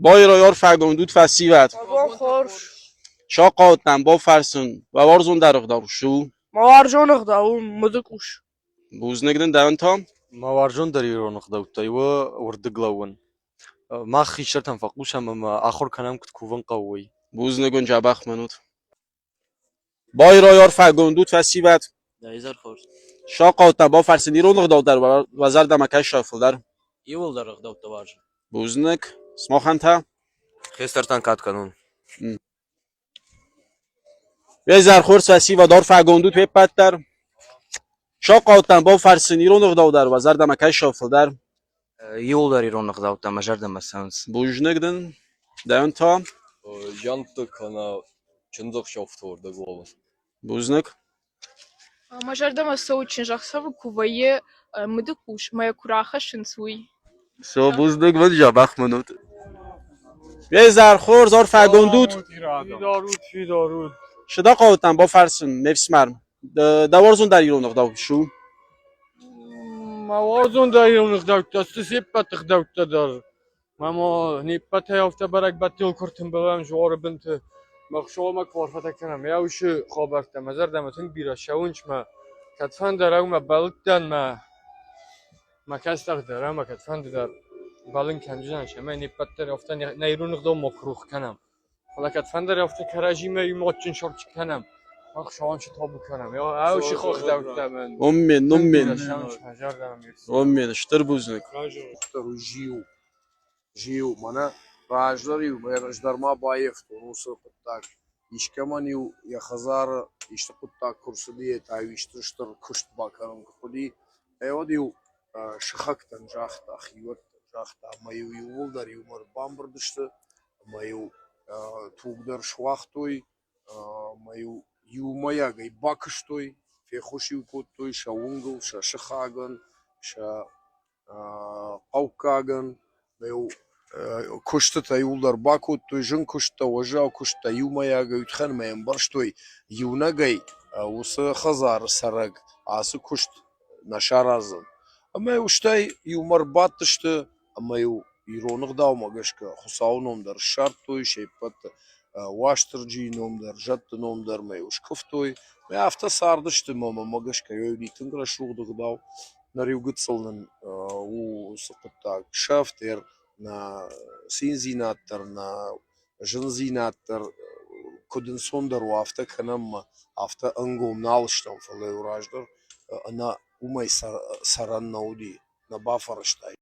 Bayrağı fagondut fasivat. Babam xorş. Şaqatdan ba farsun. Ve varzun darıqda şu. Mavarjonıq da o mıdıkuş. Buznegden devantam. موارجون داری رونق دوتا يوا وردقلون ما خيشتن فقوش ما آخر كلام كنت كوفن قوي Buznegun jabaq manut. Bayrağı fagondut fasivat. Dayızar xorş. Şaqatdan ba farsun ironluq dağlar ve zardama kaşafılar. Yıvıldarıq da var. Buznek. Smokhanta. خيسترتن كات قانون Ve zarxor fasivat dar fagondut vepatter. Şaqatdan ba farsun ironluq dağlar ve zardama kaşafılar. Yol dاری رونق دوتا مجر دمسانس. Bujnegden devantam. Jantta kana чындык шофтворда голос. Buznek. Мажарда маса очень жақсавы кувае мыдыкуш. Моя кураха шынсуй. So buznek van jabaq manut. Ve zarxor zar fagondut. فی دارود Şida qawtan ba farsun mevsmar. Dawarzun dar ironluq daw şu. موازون داری رونق دوتا سیپت دوتا دار ماما نیپت هفته برک بطیل کرتم بلم جوار بنت مخشوم کارفته کنم یا وش خابرته مزر دمتن بیرا شونش ما کتفن درم ما بالکتن ما کستق درم ما کتفن در بالن کنجان شما نیپت در هفته نیرونق دو مکروه کنم حالا کتفن در هفته کراجی می ماچن شرچ کنم مخشوم چه تابو کنم یا اوشی خوخ دوتا من Ummen. مزر دم میرسی Ummen. Ştır buznek. Жил, мана раждари, раждарма баев, русы пыттак. Ишкаманил, яхазар, ишты пыттак курсыдие, тавиштыштыр, кышт бакарым куди. Эодил, шахактан жахта, хиват жахта, маю ювулдар, юмар бамбардышты, маю тугдар швахтой, маю юмаягай бакыштой, фехушив куттой, шаунгл, шахаган, қаукаган, маю кушта юлдар бакут той жын кушта вожау кушта юмаяга ütхан маям барштой юнагай усы хазар сараг асы кушт нашаразын ама уштай юмар баттышты ама ю иронық даумагашка хусау номдар шарт той шейпат ваштырджи номдар жатты номдар маю шкыфтой мая авто сардышты мама магашка юни тынгра шугдык дау нарюгыцылнын у сыкыттак шафтер на синзинаттар, на жынзинаттар, кудын сондар у авто канамма, авто ангом налыштам фалай ураждар, ана умай саран науди, на бафарыштай.